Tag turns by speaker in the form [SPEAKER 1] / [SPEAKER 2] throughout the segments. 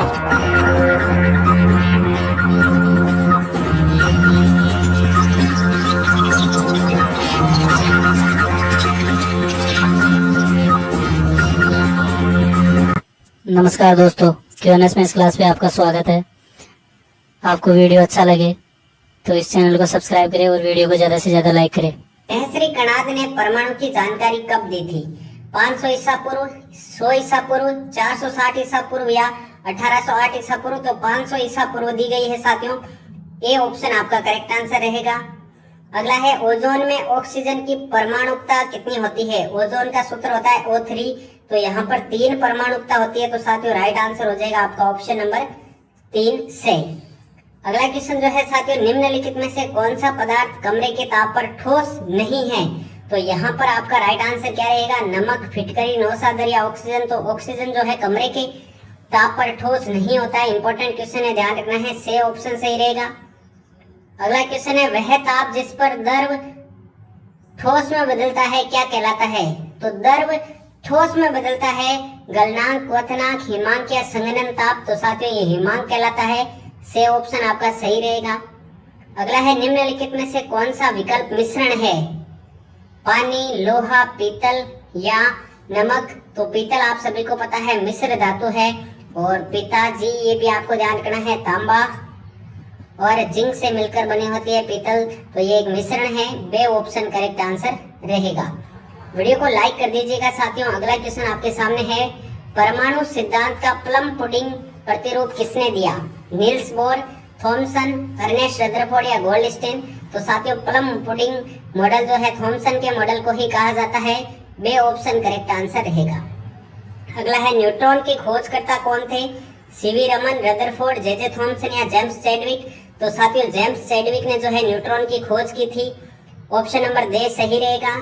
[SPEAKER 1] नमस्कार दोस्तों, क्यूएनएस में इस क्लास में आपका स्वागत है। आपको वीडियो अच्छा लगे तो इस चैनल को सब्सक्राइब करें और वीडियो को ज्यादा से ज्यादा लाइक करें।
[SPEAKER 2] तेहसरी कणाद ने परमाणु की जानकारी कब दी थी? 500 ईसा पूर्व, 100 ईसा पूर्व, 460 ईसा पूर्व या 1808 ईसा पूर्व। तो 500 ईसा पूर्व दी गई है साथियों। ए ऑप्शन आपका करेक्ट आंसर रहेगा। अगला है ओजोन में ऑक्सीजन की परमाणुकता कितनी होती है? ओजोन का सूत्र होता है O3, तो यहाँ पर 3 परमाणुकता होती है। तो साथियों राइट आंसर हो जाएगा आपका ऑप्शन नंबर 3 से। अगला क्वेश्चन जो है साथियों, निम्नलिखित में से कौन सा पदार्थ कमरे के ताप पर ठोस नहीं है? तो यहाँ पर आपका राइट आंसर क्या रहेगा? नमक, फिटकरी, नौसादर या ऑक्सीजन। तो ऑक्सीजन जो है कमरे के ताप पर ठोस नहीं होता है। इंपॉर्टेंट क्वेश्चन है, ध्यान रखना है। से ऑप्शन सही रहेगा। अगला क्वेश्चन है, वह ताप जिस पर द्रव ठोस में बदलता है क्या कहलाता है? तो द्रव ठोस में बदलता है गलनांक, क्वथनांक, हिमांक या संघनन ताप। तो साथियों ये हिमांक कहलाता है। से ऑप्शन आपका सही रहेगा। अगला है, निम्नलिखित में से कौन सा विकल्प मिश्रण है? पानी, लोहा, पीतल या नमक। तो पीतल आप सभी को पता है मिश्र धातु है, और पिताजी ये भी आपको ध्यान रखना है, तांबा और जिंक से मिलकर बनी होती है पीतल। तो ये एक मिश्रण है। बे ऑप्शन करेक्ट आंसर रहेगा। वीडियो को लाइक कर दीजिएगा साथियों। अगला क्वेश्चन आपके सामने है, परमाणु सिद्धांत का प्लम पुडिंग प्रतिरूप किसने दिया? Niels Bohr, Thomson, Ernest Rutherford या गोल्डस्टीन। तो साथियों प्लम पुडिंग मॉडल जो है थॉमसन के मॉडल को ही कहा जाता है। बे ऑप्शन करेक्ट आंसर रहेगा। अगला है, न्यूट्रॉन की खोजकर्ता कौन थे? CV Raman, Rutherford, J Thomson या जेम्स चैडविक। तो साथियों जेम्स चैडविक ने जो है न्यूट्रॉन की खोज की थी। ऑप्शन नंबर दे सही रहेगा।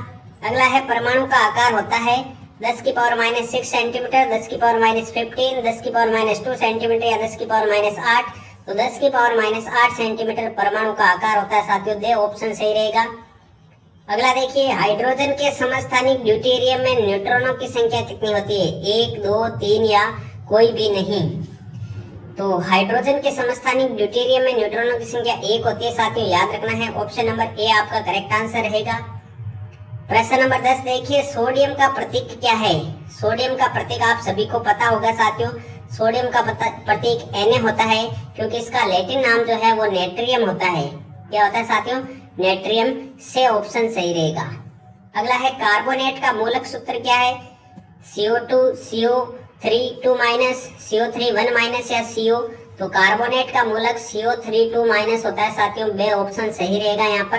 [SPEAKER 2] अगला है, परमाणु का आकार होता है 10 की पावर -6 सेंटीमीटर, 10 की पावर -15, 10 की पावर -2 सेंटीमीटर या 10 की पावर -8। तो 10 की पावर -8 सेंटीमीटर परमाणु का आकार होता है साथियों। दे ऑप्शन सही रहेगा। अगला देखिए, हाइड्रोजन के समस्थानिक ड्यूटेरियम में न्यूट्रॉनों की संख्या कितनी होती है? 1, 2, 3 या कोई भी नहीं। तो हाइड्रोजन के समस्थानिक ड्यूटेरियम में न्यूट्रॉनों की संख्या 1 होती है साथियों, याद रखना है। ऑप्शन नंबर ए आपका करेक्ट आंसर रहेगा। प्रश्न नंबर 10 देखिए, सोडियम का प्रतीक क्या है? सोडियम का प्रतीक आप सभी को पता होगा साथियों। सोडियम का प्रतीक Na होता है, क्योंकि इसका लैटिन नाम जो है वो नेट्रियम होता है। क्या होता है साथियों? नेट्रियम। से ऑप्शन सही रहेगा। अगला है, कार्बोनेट का मूलक सूत्र क्या है? CO2, CO3 2-, CO3 1- या CO। तो कार्बोनेट का मूलक CO3 2- होता है साथियों। बे ऑप्शन सही रहेगा यहाँ पर।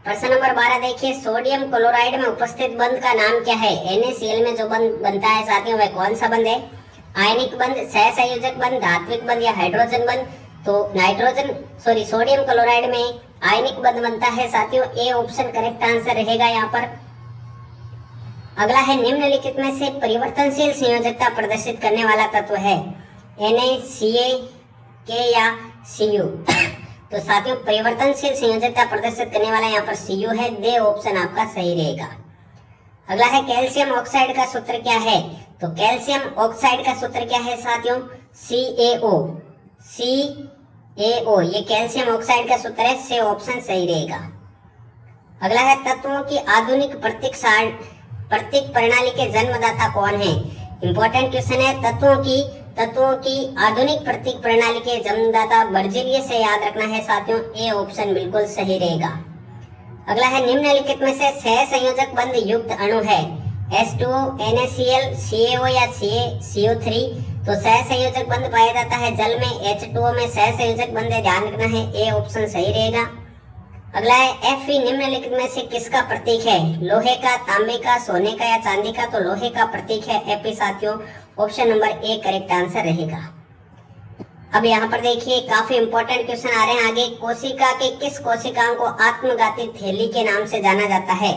[SPEAKER 2] प्रश्न नंबर 12 देखिए, सोडियम क्लोराइड में उपस्थित बंध का नाम क्या है? NaCl में जो बंध बनता है साथियों वह कौन सा बंध है? आयनिक बंध, सहसंयोजक बंध, धात्विक बंध या हाइड्रोजन बंध। तो सोडियम क्लोराइड में आयनिक बंध बनता है साथियों। ए ऑप्शन करेक्ट आंसर रहेगा यहाँ पर। अगला है, निम्नलिखित में से परिवर्तनशील संयोजकता प्रदर्शित करने वाला तत्व है? Na, Ca, K या Cu। तो साथियों परिवर्तनशील संयोजकता प्रदर्शित करने वाला यहाँ पर Cu है। दे ऑप्शन आपका सही रहेगा। अगला है, कैल्शियम ऑक्साइड का सूत्र क्या है? तो कैल्शियम ऑक्साइड का सूत्र क्या है साथियों? CaO। CaO ये कैल्शियम ऑक्साइड का सूत्र है। से ऑप्शन सही रहेगा। अगला है, तत्वों की आधुनिक प्रतीक प्रणाली के जन्मदाता कौन है? इंपॉर्टेंट क्वेश्चन है। तत्वों की आधुनिक प्रतीक प्रणाली के जन्मदाता बर्जीलियस से, याद रखना है साथियों। ए ऑप्शन बिल्कुल सही रहेगा। अगला है, निम्नलिखित में से सहसंयोजक बंध युक्त अणु है? H2O, NaCl, CaO या CO3। तो सहसंयोजक बंध पाया जाता है जल में। H2O में सहसंयोजक बंध है, ध्यान रखना है। ए ऑप्शन सही रहेगा। अगला है, Fe निम्नलिखित में से किसका प्रतीक है? लोहे का, तांबे का, सोने का या चांदी का। तो लोहे का प्रतीक है Fe साथियों। Option number A correct answer रहेगा। अब यहाँ पर देखिए काफी इंपॉर्टेंट क्वेश्चन आ रहे हैं आगे। कोशिका के किस कोशिकाओं को आत्मघाती थैली के नाम से जाना जाता है?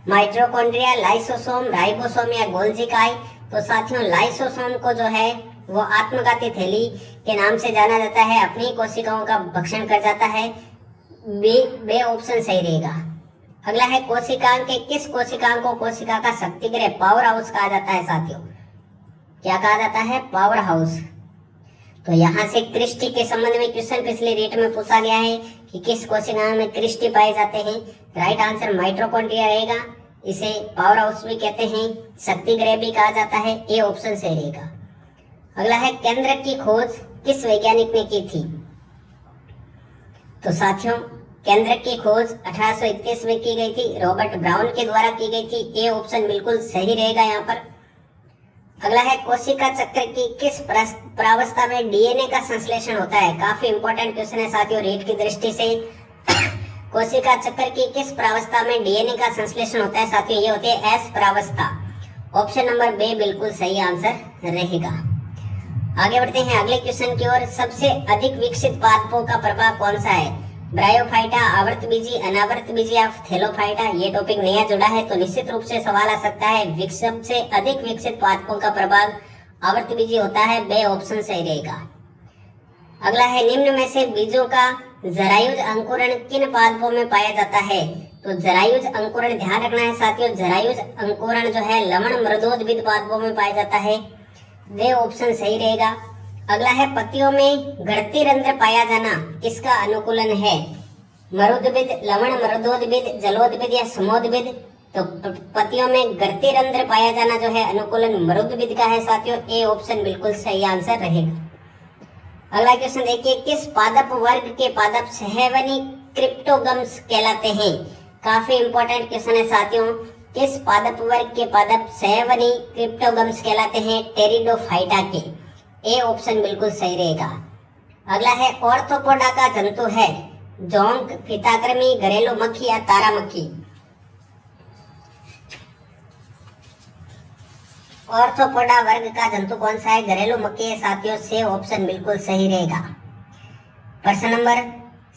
[SPEAKER 2] माइटोकॉन्ड्रिया, लाइसोसोम, राइबोसोम या गोल्जी इकाई। तो साथियों लाइसोसोम को जो है वो आत्मघाती थैली के नाम से जाना जाता है। अपनी कोशिकाओं का भक्षण कर जाता है। बे ऑप्शन सही रहेगा। अगला है, कोशिकाओं के किस कोशिकाओं को कोशिका का शक्तिगृह, पावर हाउस कहा जाता है साथियों? क्या कहा जाता है? Power house. तो यहाँ से कृष्टि के संबंध में क्वेश्चन पिछले रेट में पूछा गया है कि किस कोशिका में कृष्टि पाए जाते हैं। राइट आंसर माइटोकॉन्ड्रिया रहेगा। इसे पावर हाउस भी कहते हैं, शक्ति गृह भी कहा जाता है। ए ऑप्शन सही रहेगा। अगला है केंद्रक की खोज किस वैज्ञानिक ने की थी। तो साथियों केंद्रक की खोज 1831 में की गई थी, रॉबर्ट ब्राउन के द्वारा की गई थी। ए ऑप्शन बिल्कुल सही रहेगा यहाँ पर। अगला है कोशिका चक्र की किस प्रावस्था में डीएनए का संश्लेषण होता है। काफी इंपॉर्टेंट क्वेश्चन है साथियों रेट की दृष्टि से। कोशिका चक्र की किस प्रावस्था में डीएनए का संश्लेषण होता है साथियों, ये होती है एस प्रावस्था। ऑप्शन नंबर बी बिल्कुल सही आंसर रहेगा। आगे बढ़ते हैं अगले क्वेश्चन की ओर। सबसे अधिक विकसित पादपों का प्रभाव कौन सा है। ब्रायोफाइटा, आवर्तबीजी, अनावर्तबीजी या थैलोफाइटा। ये टॉपिक नया जुड़ा है तो निश्चित रूप से सवाल आ सकता है। सबसे अधिक विकसित पादपों का प्रभाव आवर्तबीजी होता है। बे ऑप्शन सही रहेगा। अगला है निम्न में से बीजों का जरायुज अंकुरण किन पादपों में पाया जाता है। तो जरायुज अंकुरण ध्यान रखना है साथियों, जरायुज अंकुरण जो है लवण मृदोद्भिद पादपों में पाया जाता है। वे ऑप्शन सही रहेगा। अगला है पत्तियों में गढ़ती रंध्र पाया जाना किसका अनुकूलन है। मरुद्भिद, लवण मृदोद्भिद, जलोद्भिद या समोद्भिद। तो पत्तियों में गढ़ती रंध्र पाया जाना जो है अनुकूलन मरुद्भिद का है साथियों। ए ऑप्शन बिल्कुल सही आंसर रहेगा। अगला क्वेश्चन देखिए, किस पादप वर्ग के पादप सहवनी क्रिप्टोगम्स कहलाते हैं। काफी इंपॉर्टेंट क्वेश्चन है साथियों। किस पादप वर्ग के पादप सहवनी क्रिप्टोगम्स कहलाते हैं। टेरिडोफाइटा के। ए ऑप्शन बिल्कुल सही रहेगा। अगला है ऑर्थोपोडा का जंतु है जोंक, फीताकृमि, घरेलू मक्खी या तारा मक्खी। ऑर्थोपोडा वर्ग का जंतु कौन सा है, घरेलू मक्खी है साथियों। से ऑप्शन बिल्कुल सही रहेगा। प्रश्न नंबर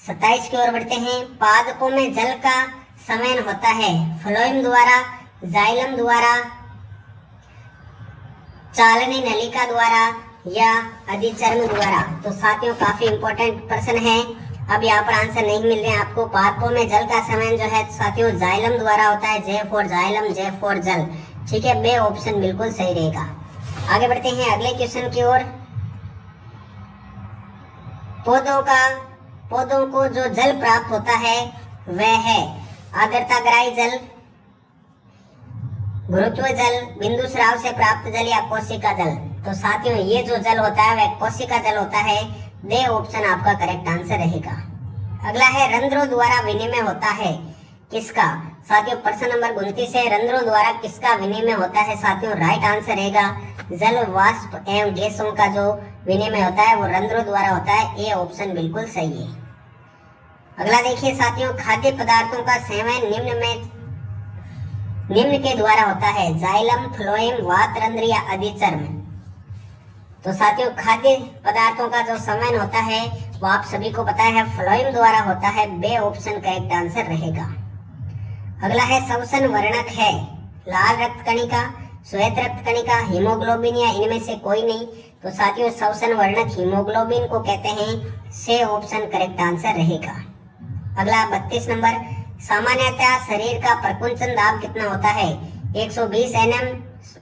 [SPEAKER 2] 27 की ओर बढ़ते हैं। पादपों में जल का संवहन होता है फ्लोएम द्वारा, जाइलम द्वारा, चालनी नलिका द्वारा या अधिचर्म द्वारा। तो साथियों काफी इंपॉर्टेंट प्रश्न है। अब यहाँ पर आंसर नहीं मिल रहे हैं आपको। पादपों में जल का संवहन जो है साथियों जाइलम द्वारा होता है। J for xylem, J for जल। ठीक है, बे ऑप्शन बिल्कुल सही रहेगा। आगे बढ़ते हैं अगले क्वेश्चन की ओर। पौधों को जो जल प्राप्त होता है वह है आर्द्रताग्राही जल, गुरुत्व जल, बिंदु स्राव से प्राप्त जल या कोशिका जल। तो साथियों ये जो जल होता है वह कोशिका जल होता है। दे ऑप्शन आपका करेक्ट आंसर रहेगा। अगला है रंध्रों द्वारा विनिमय होता है किसका। साथियों प्रश्न नंबर 29 है, रंध्रों द्वारा किसका विनिमय होता है साथियों। राइट आंसर रहेगा जल, वाष्प एवं गैसों का जो विनिमय होता है वो रंध्रों द्वारा होता है। ए ऑप्शन बिल्कुल सही है। अगला देखिए साथियों, खाद्य पदार्थों का सेवन निम्न के द्वारा होता है। जाइलम, फ्लोएम, वात रंध्र या अधिचर्म। तो साथियों खाद्य पदार्थों का जो संवहन होता है वो आप सभी को पता है फ्लोएम द्वारा होता है। बे ऑप्शन करेक्ट आंसर रहेगा। अगला है श्वसन वर्णक है लाल रक्त कणिका, श्वेत रक्त कणिका, हीमोग्लोबिन या इनमें से कोई नहीं। तो साथियों श्वसन वर्णक हीमोग्लोबिन को कहते हैं। से ऑप्शन करेक्ट आंसर रहेगा। अगला 32 नंबर, सामान्यतः शरीर का प्रकुंचन दाब कितना होता है। 120 nm,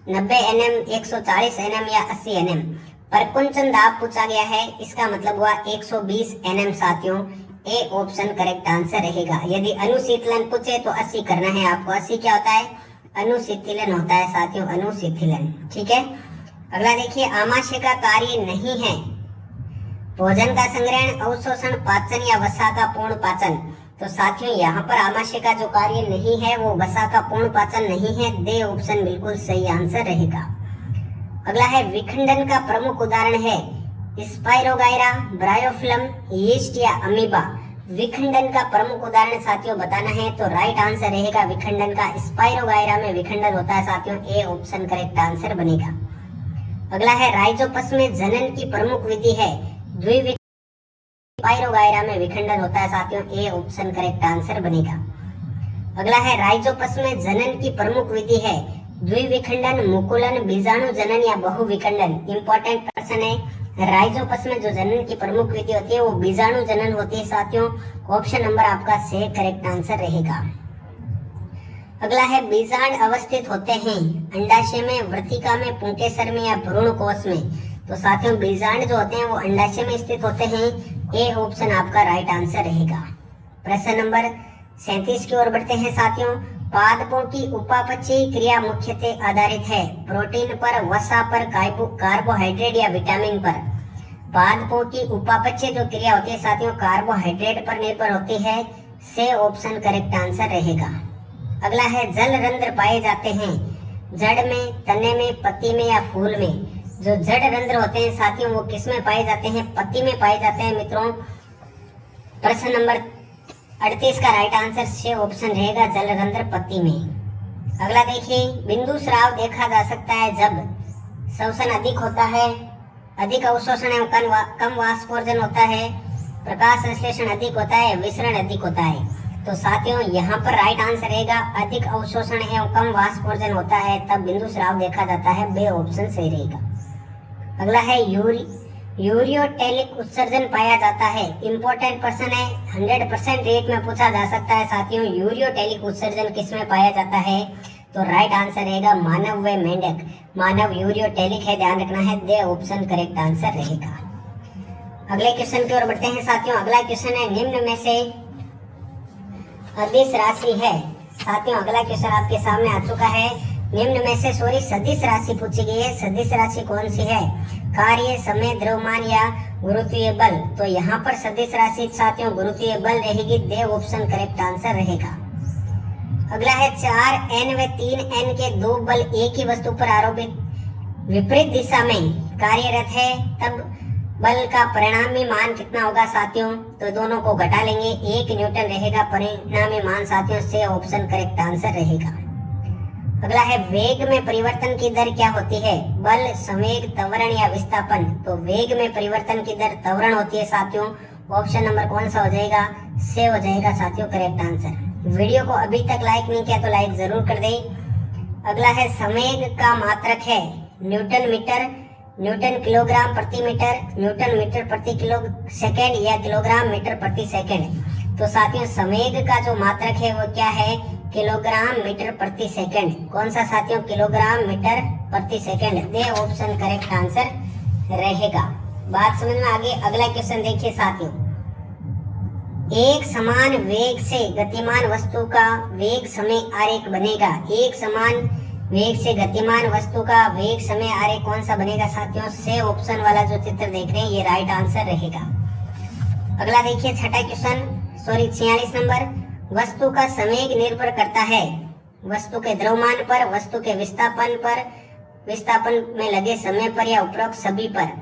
[SPEAKER 2] 90 nm, 140 nm या 80 nm। प्रकुंचन दाब पूछा गया है, इसका मतलब हुआ 120 nm साथियों। ए ऑप्शन करेक्ट आंसर रहेगा। यदि अनुशीतलन पूछे तो 80 करना है आपको। 80 क्या होता है, अनुशीतलन होता है साथियों, अनुशीतलन। ठीक है। अगला देखिए, आमाशय का कार्य नहीं है भोजन का संग्रहण, अवशोषण, पाचन या वसा का पूर्ण पाचन। तो साथियों यहाँ पर आमाशय का जो कार्य नहीं है वो वसा का पूर्ण पाचन नहीं है। दे ऑप्शन बिल्कुल सही आंसर रहेगा। अगला है विखंडन का प्रमुख उदाहरण है स्पाइरोगाइरा, ब्रायोफिल्म, यीस्ट या अमीबा। विखंडन का प्रमुख उदाहरण साथियों बताना है तो राइट आंसर रहेगा विखंडन का। स्पाइरोगाइरा में विखंडन होता है साथियों। ए ऑप्शन करेक्ट आंसर बनेगा। अगला है राइजोपस में जनन की प्रमुख विधि है द्विविक। स्पाइरोगाइरा में विखंडन होता है साथियों। ए ऑप्शन करेक्ट आंसर बनेगा। अगला है राइजोपस में जनन की प्रमुख विधि है द्विविखंडन, मुकुलन, बीजाणु जनन या बहुविखंडन। इंपॉर्टेंट प्रश्न है। राइजोपस में जो जनन की प्रमुख विधि होती है वो बीजाणु जनन होती है साथियों। ऑप्शन नंबर आपका से करेक्ट आंसर रहेगा। अगला है बीजांड अवस्थित होते हैं अंडाशय में, वृत्तिका में, पुंकेसर में या भ्रूण कोश में। तो साथियों बीजांड जो होते हैं वो अंडाशय में स्थित होते हैं। ए ऑप्शन आपका राइट आंसर रहेगा। प्रश्न नंबर 37 की ओर बढ़ते हैं साथियों। पादपों की उपापचयी क्रिया मुख्यतः आधारित है प्रोटीन पर, वसा पर, कार्बोहाइड्रेट या विटामिन पर। पादपों की उपापचय जो क्रिया होती है साथियों कार्बोहाइड्रेट पर निर्भर होती है। से ऑप्शन करेक्ट आंसर रहेगा। अगला है जल रंध्र पाए जाते हैं जड़ में, तने में, पत्ती में या फूल में। जो जड़ रंध्र होते हैं साथियों वो किस में पाए जाते हैं? पत्ती में पाए जाते हैं मित्रों। प्रश्न नंबर 38 का राइट आंसर से ऑप्शन रहेगा जल रंध्र पत्ती में। अगला देखिए, बिंदु स्राव देखा जा सकता है जब श्वसन अधिक होता है, अधिक अवशोषण एवं कम वाष्पोर्जन होता है, प्रकाश संश्लेषण अधिक होता है, विसरण अधिक होता है। तो साथियों यहाँ पर राइट आंसर रहेगा अधिक अवशोषण एवं कम वाष्पोर्जन होता है तब बिंदु स्राव देखा जाता है। बे ऑप्शन सही रहेगा। अगला है यूरियोटेलिक उत्सर्जन पाया जाता है। इंपॉर्टेंट प्रश्न है, 100% रेट में पूछा जा सकता है साथियों। यूरियोटेलिक उत्सर्जन किसमें पाया जाता है? तो राइट आंसर रहेगा मानव व मेंढक। मानव यूरियोटेलिक है, ध्यान रखना है। दे ऑप्शन करेक्ट आंसर रहेगा। अगले क्वेश्चन की ओर बढ़ते हैं साथियों। अगला क्वेश्चन है निम्न में से अदिश राशि है। साथियों अगला क्वेश्चन आपके सामने आ चुका है। निम्न में से सदिश राशि पूछी गई है। सदिश राशि कौन सी है? कार्य, समय, द्रव्यमान या गुरुत्वीय बल। तो यहाँ पर सदिश राशि साथियों गुरुत्वीय बल रहेगी। दे ऑप्शन करेक्ट आंसर रहेगा। अगला है 4n व 3n के दो बल एक ही वस्तु पर आरोपित विपरीत दिशा में कार्यरत है तब बल का परिणामी मान कितना होगा साथियों? तो दोनों को घटा लेंगे, 1 न्यूटन रहेगा परिणामी मान साथियों। से ऑप्शन करेक्ट आंसर रहेगा। अगला है वेग में परिवर्तन की दर क्या होती है? बल, संवेग, त्वरण या विस्थापन। तो वेग में परिवर्तन की दर त्वरण होती है साथियों। ऑप्शन नंबर कौन सा हो जाएगा? से हो जाएगा साथियों करेक्ट आंसर। वीडियो को अभी तक लाइक नहीं किया तो लाइक जरूर कर दें। अगला है संवेग का मात्रक है न्यूटन मीटर, न्यूटन किलोग्राम प्रति मीटर, न्यूटन मीटर प्रति किलो सेकेंड या किलोग्राम मीटर प्रति सेकेंड। तो साथियों संवेग का जो मात्रक है वो क्या है? किलोग्राम मीटर प्रति सेकेंड। कौन सा साथियों? किलोग्राम मीटर प्रति सेकेंड। दे ऑप्शन करेक्ट आंसर रहेगा। बात समझ में आगे। अगला क्वेश्चन देखिए साथियों। एक समान वेग से गतिमान वस्तु का वेग समय आरेख बनेगा। एक समान वेग से गतिमान वस्तु का वेग समय आरेख कौन सा बनेगा साथियों? से ऑप्शन वाला जो चित्र देख रहे हैं ये राइट आंसर रहेगा। अगला देखिए छठा क्वेश्चन 46 नंबर। वस्तु का संवेग निर्भर करता है वस्तु के द्रव्यमान पर, वस्तु के विस्थापन पर, विस्थापन में लगे समय पर या उपरोक्त सभी पर।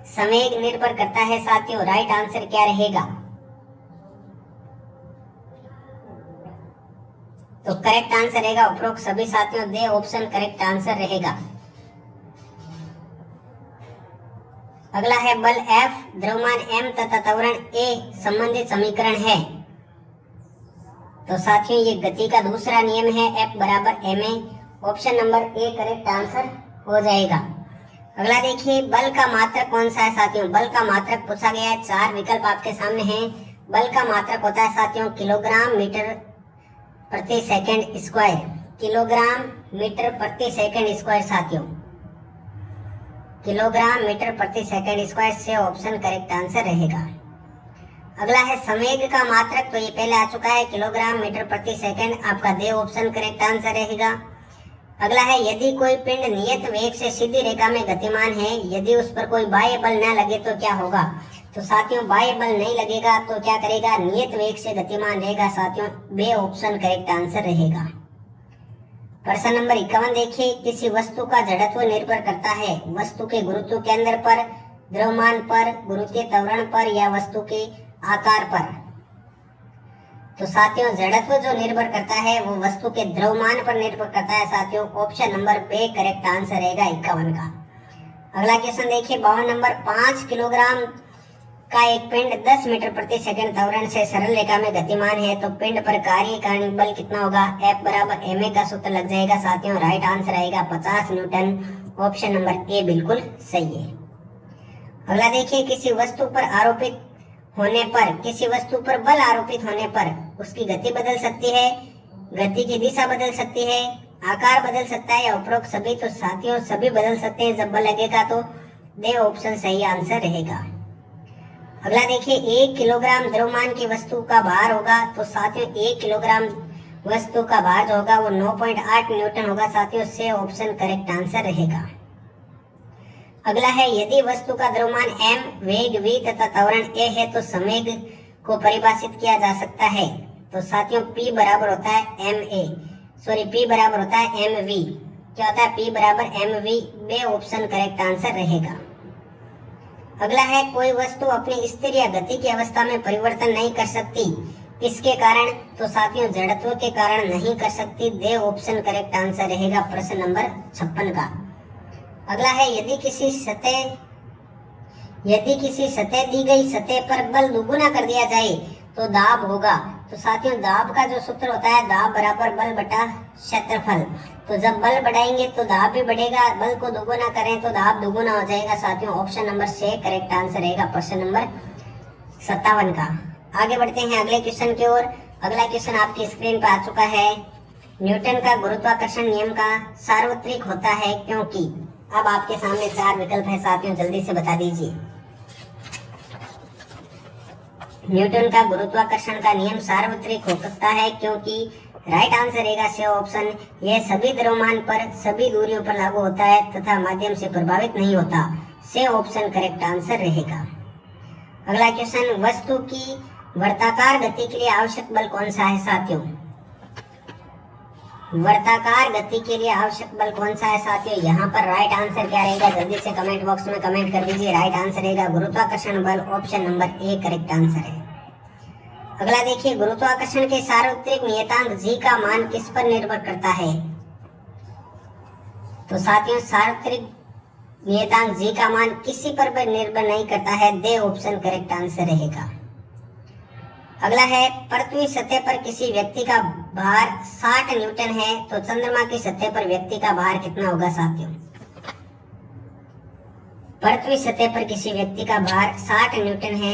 [SPEAKER 2] संवेग निर्भर करता है साथियों। राइट आंसर क्या रहेगा? तो करेक्ट आंसर रहेगा उपरोक्त सभी साथियों। दे ऑप्शन करेक्ट आंसर रहेगा। अगला है बल F, द्रव्यमान m तथा त्वरण a संबंधित समीकरण है। तो साथियों ये गति का दूसरा नियम है, F बराबर ma। Option number A correct answer हो जाएगा। अगला देखिए बल का मात्रक कौन सा है साथियों? बल का मात्रक पूछा गया है। 4 विकल्प आपके सामने हैं। बल का मात्रक होता है साथियों किलोग्राम मीटर प्रति सेकंड स्क्वायर। किलोग्राम मीटर प्रति सेकंड स्क्वायर साथियों। किलोग्राम मीटर प्रति सेकंड स्क्वायर। से ऑप्शन करेक्ट आंसर रहेगा। अगला है संवेग का मात्रक। तो ये पहले आ चुका है किलोग्राम मीटर प्रति सेकंड। आपका दे ऑप्शन करेक्ट आंसर रहेगा। अगला है यदि कोई पिंड नियत वेग से सीधी रेखा में गतिमान है, यदि उस पर कोई बाह्य बल न लगे तो क्या होगा? तो साथियों बाह्य बल नहीं लगेगा तो क्या करेगा? नियत वेग से गतिमान रहेगा साथियों। बे ऑप्शन करेक्ट आंसर रहेगा। प्रश्न नंबर 51 देखिए। किसी वस्तु का जड़त्व निर्भर करता है वस्तु के गुरुत्व केंद्र पर, द्रव्यमान पर, गुरुत्वीय त्वरण पर या वस्तु के आकार पर। तो साथियों जड़त्व जो निर्भर करता है वो वस्तु के द्रव्यमान पर निर्भर करता है साथियों। ऑप्शन नंबर बे करेक्ट आंसर रहेगा 51 का। अगला क्वेश्चन देखिए 52 नंबर। 5 किलोग्राम का एक पिंड 10 मीटर प्रति सेकंड त्वरण से सरल रेखा में गतिमान है तो पिंड पर कार्यकारी बल कितना होगा? F बराबर ma का सूत्र लग जाएगा साथियों। राइट आंसर आएगा 50 न्यूटन। ऑप्शन नंबर ए बिल्कुल सही है। अगला देखिए किसी वस्तु पर आरोपित होने पर, किसी वस्तु पर बल आरोपित होने पर उसकी गति बदल सकती है, गति की दिशा बदल सकती है, आकार बदल सकता है या उपरोक्त सभी। तो साथियों सभी बदल सकते हैं जब बल लगेगा तो दे ऑप्शन सही आंसर रहेगा। अगला देखिए, 1 किलोग्राम द्रव्यमान की वस्तु का भार होगा, तो साथियों 1 किलोग्राम वस्तु का भार जो होगा वो 9.8 न्यूटन होगा साथियों, से ऑप्शन करेक्ट आंसर रहेगा। अगला है, यदि वस्तु का द्रव्यमान m, वेग v तथा त्वरण a है तो संवेग को परिभाषित किया जा सकता है, तो साथियों p बराबर होता है p बराबर होता है mv। क्या होता है? p बराबर mv। B option correct answer रहेगा। अगला है, कोई वस्तु अपनी स्थिर या गति की अवस्था में परिवर्तन नहीं कर सकती, किसके कारण? तो साथियों जड़त्व के कारण नहीं कर सकती। दे ऑप्शन करेक्ट आंसर रहेगा प्रश्न नंबर 56 का। अगला है, यदि किसी सतह दी गई सतह पर बल दुगुना कर दिया जाए तो दाब होगा, तो साथियों दाब का जो सूत्र होता है दाब बराबर बल बटा क्षेत्रफल। तो जब बल बढ़ाएंगे तो दाब भी बढ़ेगा, बल को दुगुना करें तो दाब दुगुना हो जाएगा साथियों। Option number C correct answer रहेगा प्रश्न नंबर 57 का। आगे बढ़ते हैं अगले क्वेश्चन की ओर। अगला क्वेश्चन आपकी स्क्रीन पर आ चुका है। न्यूटन का गुरुत्वाकर्षण नियम का सार्वत्रिक होता है क्योंकि। अब आपके सामने 4 विकल्प है साथियों, जल्दी से बता दीजिए। न्यूटन का गुरुत्वाकर्षण का नियम सार्वत्रिक हो सकता है क्योंकि राइट आंसर रहेगा C ऑप्शन। यह सभी द्रव्यमान पर सभी दूरियों पर लागू होता है तथा माध्यम से प्रभावित नहीं होता। C ऑप्शन करेक्ट आंसर रहेगा। अगला क्वेश्चन, वस्तु की वर्ताकार गति के लिए आवश्यक बल कौन सा है साथियों? वर्ताकार गति के लिए आवश्यक बल कौन सा है साथियों? यहाँ पर राइट आंसर क्या रहेगा? जल्दी से कमेंट बॉक्स में कमेंट कर दीजिए। राइट आंसर रहेगा गुरुत्वाकर्षण बल। Option number A correct answer है। अगला देखिए, गुरुत्वाकर्षण के सार्वत्रिक नियतांक G का मान किस पर निर्भर करता है? तो साथियों सार्वत्रिक नियतांक G का मान किसी पर भी निर्भर नहीं करता है। दे ऑप्शन करेक्ट आंसर रहेगा। अगला है, पृथ्वी सतह पर किसी व्यक्ति का भार 60 न्यूटन है तो चंद्रमा की सतह पर व्यक्ति का भार कितना होगा साथियों? पृथ्वी सतह पर किसी व्यक्ति का भार 60 न्यूटन है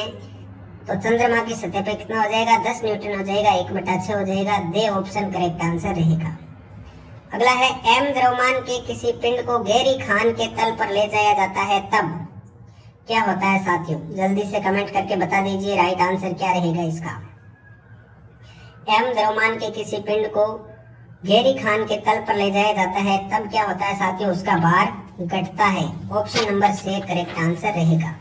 [SPEAKER 2] तो चंद्रमा की सतह पर कितना हो जाएगा? 10 न्यूटन हो जाएगा, 1/6 हो जाएगा। दे ऑप्शन करेक्ट आंसर रहेगा। अगला है, m द्रव्यमान के किसी पिंड को गहरी खान के तल पर ले जाया जाता है तब क्या होता है साथियों? जल्दी से कमेंट करके बता दीजिए राइट आंसर क्या रहेगा इसका। m द्रव्यमान के किसी पिंड को गहरी खान के तल पर ले जाया जाता है तब क्या होता है साथियों? उसका भार घटता है। Option number C correct answer रहेगा।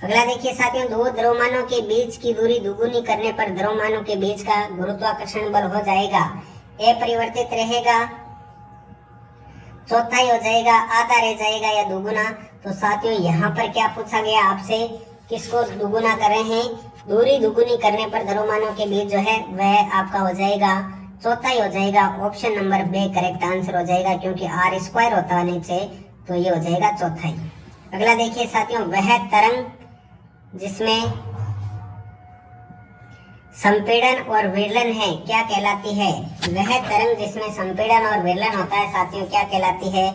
[SPEAKER 2] अगला देखिए साथियों, दो द्रव्यमानों के बीच की दूरी दुगुनी करने पर द्रव्यमानों के बीच का गुरुत्वाकर्षण बल हो जाएगा अपरिवर्तित रहेगा, चौथाई हो जाएगा, आधा रह जाएगा या दुगुना। तो साथियों यहाँ पर क्या पूछा गया आपसे? किसको दुगुना कर रहे हैं? दूरी दुगुनी करने पर द्रव्यमानों के बीच जो है वह आपका हो जाएगा चौथाई हो जाएगा। Option number B correct answer हो जाएगा क्योंकि r² होता है नीचे, तो ये हो जाएगा चौथाई। अगला देखिए साथियों, वह तरंग जिसमें संपीड़न और विरलन है क्या कहलाती है? वह तरंग जिसमें संपीड़न और विरलन होता है साथियों क्या कहलाती है?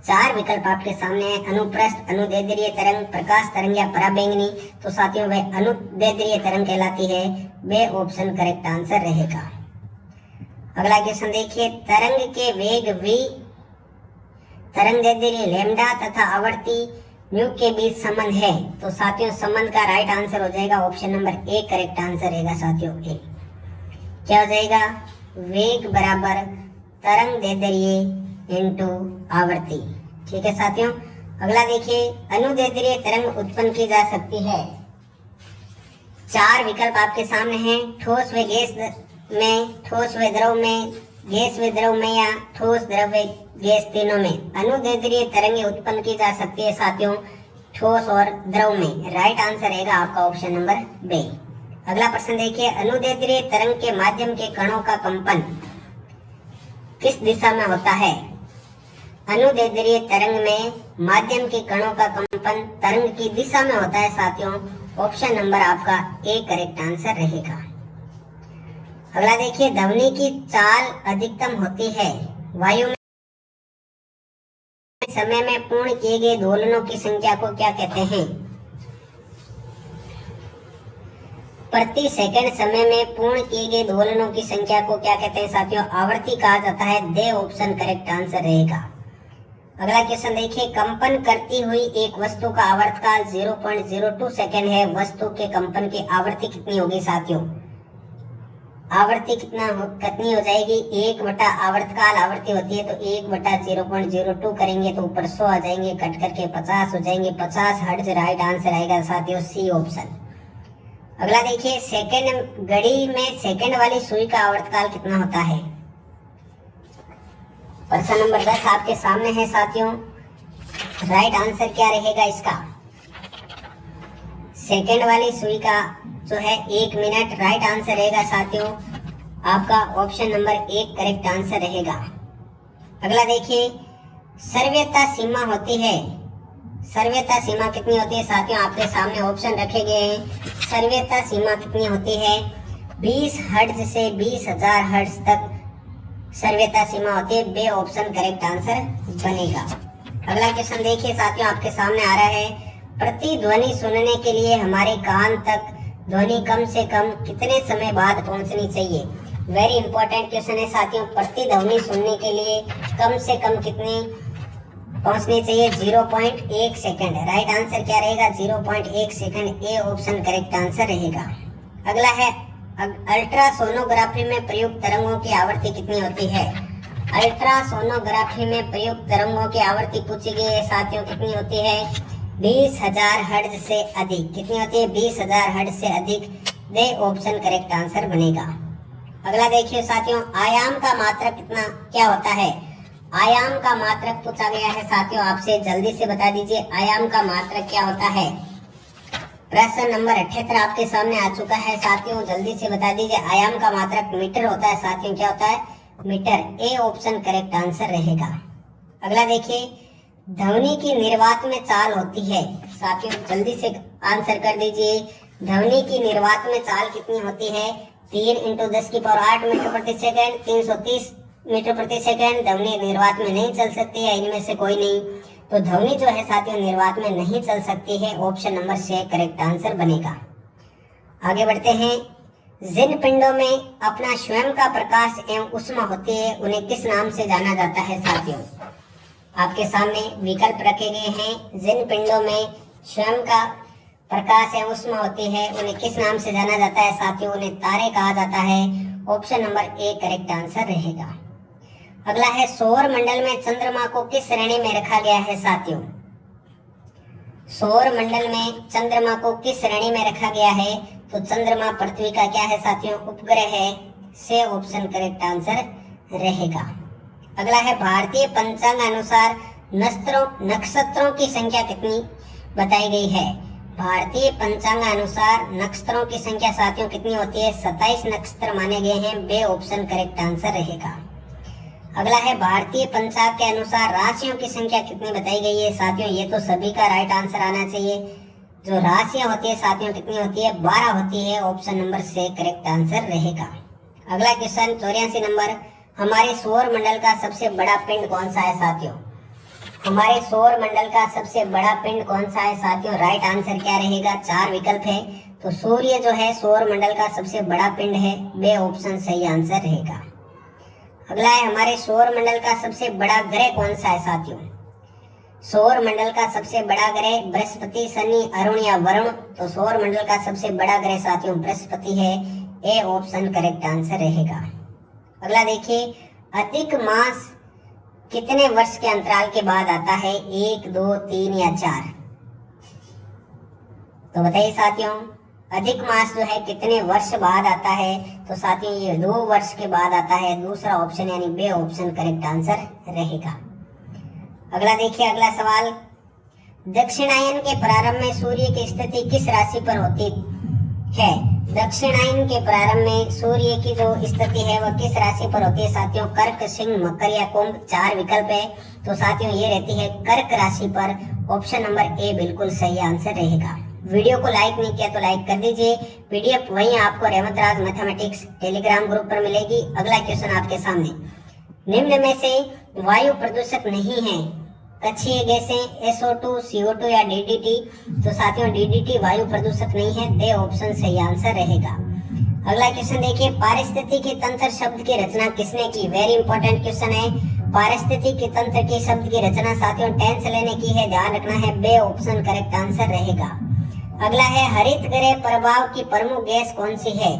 [SPEAKER 2] 4 विकल्प आपके सामने है। अनुप्रस्थ, अनुदैर्ध्य तरंग, प्रकाश तरंग या पराबैंगनी। तो साथियों वह अनुदैर्ध्य तरंग कहलाती है। बे ऑप्शन करेक्ट आंसर रहेगा। अगला क्वेश्चन देखिए, तरंग के वेग v, तरंगदैर्ध्य लैम्डा तथा आवृत्ति म्यू के बीच संबंध है। तो साथियों संबंध का राइट आंसर हो जाएगा option number A correct answer रहेगा साथियों A। क्या हो जाएगा? वेग बराबर तरंगदैर्ध्य इनटू आवृत्ति। ठीक है साथियों। अगला देखिए, अनुदैर्ध्य तरंग उत्पन्न की जा सकती है। 4 विकल्प आपके सामने हैं। ठोस व गैस में, ठोस व द्रव में, गैस व द्रव में या ठोस द्रव व गैस तीनों में अनुदैर्ध्य तरंगे उत्पन्न की जा सकती है साथियों ठोस और द्रव में। राइट आंसर रहेगा आपका ऑप्शन नंबर B। अगला प्रश्न देखिए, अनुदैर्ध्य तरंग के माध्यम के कणों का कंपन किस दिशा में होता है? अनुदैर्ध्य तरंग में माध्यम के कणों का कंपन तरंग की दिशा में होता है साथियों। ऑप्शन नंबर आपका A करेक्ट आंसर रहेगा। अगला देखिए, ध्वनि की चाल अधिकतम होती है वायु में समय में पूर्ण किए गए दोलनों की संख्या को क्या कहते हैं? प्रति सेकंड समय में पूर्ण किए गए दोलनों की संख्या को क्या कहते हैं साथियों? आवृत्ति कहा जाता है। दे ऑप्शन करेक्ट आंसर रहेगा। अगला क्वेश्चन देखिए, कंपन करती हुई एक वस्तु का आवर्तकाल 0.02 सेकेंड है, वस्तु के कंपन की आवृत्ति कितनी होगी साथियों? आवृत्ति कितनी हो जाएगी? 1 बटा आवर्तकाल आवृत्ति होती है तो 1/0.02 करेंगे तो ऊपर 100 आ जाएंगे, कट करके 50 हो जाएंगे। 50 हर्ट्ज राइट आंसर आएगा साथियों, सी ऑप्शन। अगला देखिए, सेकंड घड़ी में सेकंड वाली सुई का आवर्तकाल कितना होता है? प्रश्न नंबर 10 आपके सामने है साथियों। राइट आंसर क्या रहेगा इसका? सेकंड वाली सुई का जो है 1 मिनट राइट आंसर रहेगा साथियों। आपका ऑप्शन नंबर 1 करेक्ट आंसर रहेगा। अगला देखिए, सर्वव्यता सीमा होती है, सर्वव्यता सीमा कितनी होती है साथियों? आपके सामने ऑप्शन रखे गए हैं। सर्वव्यता सीमा कितनी होती है? 20 हर्ट्ज से 20,000 हर्ट्ज तक सर्वव्यता सीमा होती है। बे ऑप्शन करेक्ट आंसर बनेगा। अगला क्वेश्चन देखिए साथियों, आपके सामने आ रहा है, प्रतिध्वनि सुनने के लिए हमारे कान तक ध्वनि कम से कम कितने समय बाद पहुंचनी चाहिए? वेरी इंपॉर्टेंट क्वेश्चन है साथियों। प्रतिध्वनि सुनने के लिए कम से कम कितनी पहुंचनी चाहिए? 0.1 सेकंड। राइट आंसर क्या रहेगा? 0.1 सेकंड। ए ऑप्शन करेक्ट आंसर रहेगा। अगला है, अल्ट्रासोनोग्राफी में प्रयुक्त तरंगों की आवृत्ति कितनी होती है? अल्ट्रासोनोग्राफी में प्रयुक्त तरंगों की आवृत्ति पूछी गई है साथियों, कितनी होती है? 20,000 हर्ट्ज से अधिक। कितनी होती है? 20,000 हर्ट्ज से अधिक। दे ऑप्शन करेक्ट आंसर बनेगा। अगला देखिए साथियों, आयाम का मात्रक कितना क्या होता है? आयाम का मात्रक पूछा गया है साथियों आपसे, जल्दी से बता दीजिए आयाम का मात्रक क्या होता है। प्रश्न नंबर 78 आपके सामने आ चुका है साथियों, जल्दी से बता दीजिए। आयाम का मात्रक मीटर होता है साथियों, क्या होता है? Metre. A option correct answer रहेगा। अगला देखिए, ध्वनि की निर्वात में चाल होती है साथियों, जल्दी से आंसर कर दीजिए। ध्वनि की निर्वात में चाल कितनी होती है? 3 × 10⁸ मीटर प्रति सेकंड, 330 मीटर प्रति सेकंड। ध्वनि निर्वात में नहीं चल सकती है, इनमें से कोई नहीं। तो ध्वनि जो है साथियों निर्वात में नहीं चल सकती है। ऑप्शन नंबर 6 करेक्ट आंसर बनेगा। आगे बढ़ते हैं, जिन पिंडों में अपना स्वयं का प्रकाश एवं ऊष्मा होती है उन्हें किस नाम से जाना जाता है साथियों? आपके सामने विकल्प रखे गए हैं। जिन पिंडों में स्वयं का प्रकाश एवं ऊष्मा होती है उन्हें किस नाम से जाना जाता है साथियों? उन्हें तारे कहा जाता है। ऑप्शन नंबर 1 करेक्ट आंसर रहेगा। अगला है, सौर मंडल में चंद्रमा को किस श्रेणी में रखा गया है साथियों? सौर मंडल में चंद्रमा को किस श्रेणी में रखा गया है? तो चंद्रमा पृथ्वी का क्या है साथियों? उपग्रह है। से ऑप्शन करेक्ट आंसर रहेगा। अगला है, भारतीय पंचांग अनुसार नक्षत्रों की संख्या कितनी बताई गई है? भारतीय पंचांग अनुसार नक्षत्रों की संख्या साथियों कितनी होती है? 27 नक्षत्र माने गए हैं। बे ऑप्शन करेक्ट आंसर रहेगा। अगला है, भारतीय पंचांग के अनुसार राशियों की संख्या कितनी बताई गई है साथियों? ये तो सभी का राइट आंसर आना चाहिए। जो राशियां होती है साथियों कितनी होती है? 12 होती है। ऑप्शन नंबर 6 करेक्ट आंसर रहेगा। अगला क्वेश्चन 84 नंबर, हमारे सौर मंडल का सबसे बड़ा पिंड कौन सा है साथियों? हमारे सौर मंडल का सबसे बड़ा पिंड कौन सा है साथियों? राइट आंसर क्या रहेगा? 4 विकल्प है। तो सूर्य जो है सौर मंडल का सबसे बड़ा पिंड है। बे ऑप्शन सही आंसर रहेगा। अगला है, हमारे सौर मंडल का सबसे बड़ा ग्रह कौन सा है साथियों? सौर मंडल का सबसे बड़ा ग्रह बृहस्पति, शनि, अरुण या वरुण। तो सौर मंडल का सबसे बड़ा ग्रह साथियों बृहस्पति है। ए ऑप्शन करेक्ट आंसर रहेगा। अगला देखिए, अधिक मास कितने वर्ष के अंतराल के बाद आता है? 1, 2, 3 या 4? तो बताइए साथियों, अधिक मास जो है कितने वर्ष बाद आता है? तो साथियों ये 2 वर्ष के बाद आता है। दूसरा ऑप्शन यानी बे ऑप्शन करेक्ट आंसर रहेगा। अगला देखिए, अगला सवाल, दक्षिणायन के प्रारंभ में सूर्य की स्थिति किस राशि पर होती है? दक्षिणायन के प्रारंभ में सूर्य की जो स्थिति है वह किस राशि पर होती है साथियों? कर्क, सिंह, मकर या कुंभ। 4 विकल्प है। तो साथियों ये रहती है कर्क राशि पर। ऑप्शन नंबर ए बिल्कुल सही आंसर रहेगा। वीडियो को लाइक नहीं किया तो लाइक कर दीजिए। पीडीएफ वहीं आपको रहमत राज मैथमेटिक्स टेलीग्राम ग्रुप पर मिलेगी। अगला क्वेश्चन आपके सामने, निम्न में से वायु प्रदूषक नहीं है? कक्षीय गैसें, SO2, CO2 या DDT। तो साथियों DDT वायु प्रदूषक नहीं है। दे ऑप्शन सही आंसर रहेगा। अगला क्वेश्चन देखिए, पारिस्थितिकी तंत्र शब्द की रचना किसने की? वेरी इंपॉर्टेंट क्वेश्चन है। पारिस्थितिकी तंत्र की शब्द की रचना साथियों टेंस लेने की है, ध्यान रखना है। बे ऑप्शन करेक्ट आंसर रहेगा। अगला है हरित गृह प्रभाव की प्रमुख गैस कौन सी है?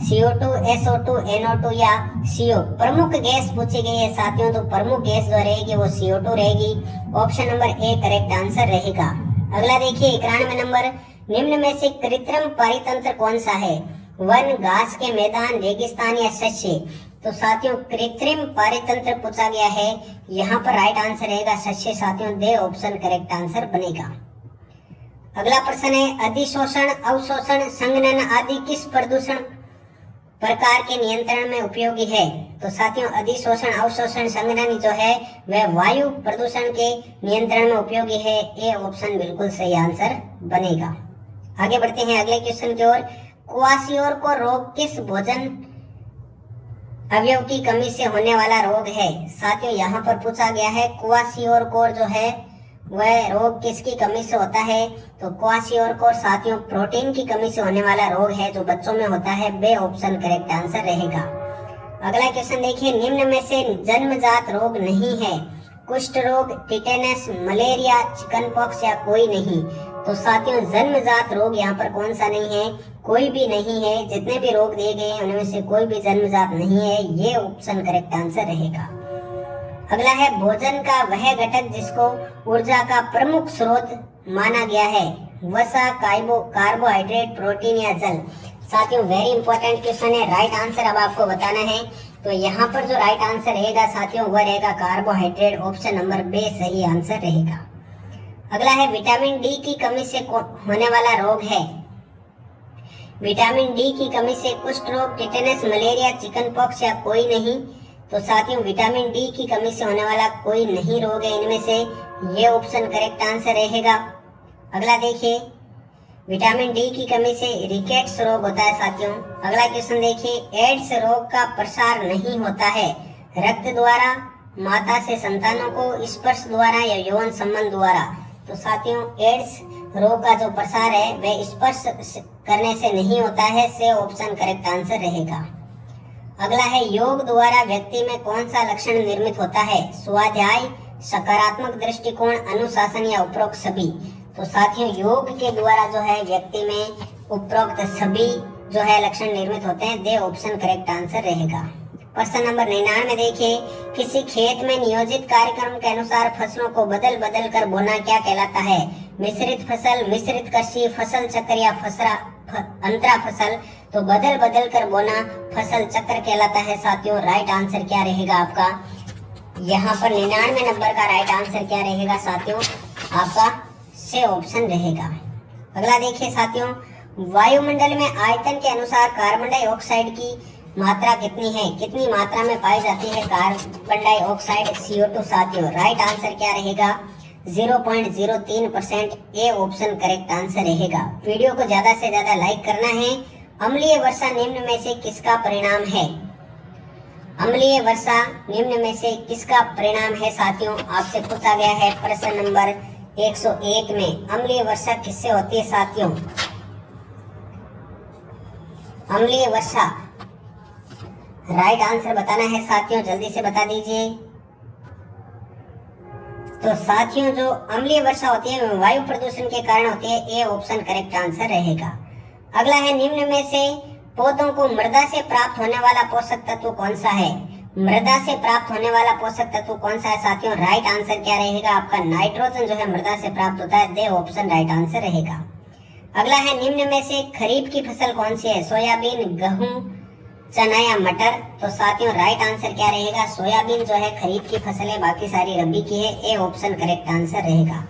[SPEAKER 2] CO2, SO2, NO2 या CO? प्रमुख गैस पूछी गई है साथियों, तो प्रमुख गैस जो रहेगी वो CO2 रहेगी। Option number A correct answer रहेगा। अगला देखिए 91 नंबर, निम्न में से कृत्रिम पारितंत्र कौन सा है? वन, घास के मैदान, रेगिस्तान या शस्य? तो साथियों कृत्रिम पारितंत्र पूछा गया है, यहाँ पर राइट आंसर रहेगा शस्य साथियों, दे ऑप्शन करेक्ट आंसर बनेगा। अगला प्रश्न है अधिशोषण, अवशोषण, संघनन आदि किस प्रदूषण प्रकार के नियंत्रण में उपयोगी है? तो साथियों अधिशोषण, अवशोषण, संघनन जो है वह वायु प्रदूषण के नियंत्रण में उपयोगी है। ए ऑप्शन बिल्कुल सही आंसर बनेगा। आगे बढ़ते हैं अगले क्वेश्चन की ओर। क्वासियोर को रोग किस भोजन अवयव की कमी से होने वाला रोग है? साथियों यहाँ पर पूछा गया है क्वासियोर जो है वह रोग किसकी कमी से होता है? तो क्वासियोर साथियों प्रोटीन की कमी से होने वाला रोग है जो बच्चों में होता है। बे ऑप्शन करेक्ट आंसर रहेगा। अगला क्वेश्चन देखिए, निम्न में से जन्मजात रोग नहीं है? कुष्ठ रोग, टिटेनस, मलेरिया, चिकनपॉक्स या कोई नहीं? तो साथियों जन्मजात रोग यहाँ पर कौन सा नहीं है? कोई भी नहीं है। जितने भी रोग दिए गए हैं उनमें से कोई भी जन्मजात नहीं है। ये ऑप्शन करेक्ट आंसर रहेगा। अगला है भोजन का वह घटक जिसको ऊर्जा का प्रमुख स्रोत माना गया है? वसा, कार्बोहाइड्रेट, प्रोटीन या जल? साथियों वेरी इंपॉर्टेंट क्वेश्चन है, राइट आंसर अब आपको बताना है। तो यहाँ पर जो राइट आंसर रहेगा साथियों वह रहेगा कार्बोहाइड्रेट। ऑप्शन नंबर बी सही आंसर रहेगा। अगला है विटामिन डी की कमी से होने वाला रोग है? विटामिन डी की कमी से कुष्ठ रोग, टिटेनस, मलेरिया, चिकनपॉक्स या कोई नहीं? तो साथियों विटामिन डी की कमी से होने वाला कोई नहीं रोग है इनमें से। ये ऑप्शन करेक्ट आंसर रहेगा। अगला देखिए विटामिन डी की कमी से रिकेट्स रोग होता है साथियों। अगला क्वेश्चन देखिए, एड्स रोग का प्रसार नहीं होता है रक्त द्वारा, माता से संतानों को, स्पर्श द्वारा या यौन संबंध द्वारा? तो साथियों एड्स रोग का जो प्रसार है वह स्पर्श करने से नहीं होता है। से ऑप्शन करेक्ट आंसर रहेगा। अगला है योग द्वारा व्यक्ति में कौन सा लक्षण निर्मित होता है? स्वाध्याय, सकारात्मक दृष्टिकोण, अनुशासन या उपरोक्त सभी? तो साथियों योग के द्वारा जो है व्यक्ति में उपरोक्त सभी जो है लक्षण निर्मित होते हैं। दे ऑप्शन करेक्ट आंसर रहेगा। प्रश्न नंबर 99 में देखिए, किसी खेत में नियोजित कार्यक्रम के अनुसार फसलों को बदल बदल कर बोना क्या कहलाता है? मिश्रित फसल, मिश्रित कृषि, फसल चक्र या अंतरा फसल? तो बदल बदल कर बोना फसल चक्र कहलाता है साथियों। राइट आंसर क्या रहेगा आपका? यहाँ पर 99 नंबर का राइट आंसर क्या रहेगा साथियों? आपका से ऑप्शन रहेगा। अगला देखिए साथियों, वायुमंडल में आयतन के अनुसार कार्बन डाइऑक्साइड की मात्रा कितनी है? कितनी मात्रा में पाई जाती है कार्बन डाइऑक्साइड CO2 साथियों? राइट आंसर क्या रहेगा? 0.03%। ए ऑप्शन करेक्ट आंसर रहेगा। वीडियो को ज्यादा से ज्यादा लाइक करना है। अम्लीय वर्षा निम्न में से किसका परिणाम है? अम्लीय वर्षा निम्न में से किसका परिणाम है साथियों? आपसे पूछा गया है प्रश्न नंबर 101 में। अम्लीय वर्षा किससे होती है साथियों? अम्लीय वर्षा राइट आंसर बताना है साथियों, जल्दी से बता दीजिए। तो साथियों जो अम्लीय वर्षा होती है वह वायु प्रदूषण के कारण होती है। ए ऑप्शन करेक्ट आंसर रहेगा। अगला है निम्न में से पौधों को मृदा से प्राप्त होने वाला पोषक तत्व कौन सा है? मृदा से प्राप्त होने वाला पोषक तत्व कौन सा है साथियों? राइट आंसर क्या रहेगा आपका? नाइट्रोजन जो है मृदा से प्राप्त होता है। दे ऑप्शन राइट आंसर रहेगा। अगला है निम्न में से खरीफ की फसल कौन सी है? सोयाबीन, गेहूं, चना या मटर? तो साथियों राइट आंसर क्या रहेगा? सोयाबीन जो है खरीफ की फसल है, बाकी सारी रबी की है। ए ऑप्शन करेक्ट आंसर रहेगा।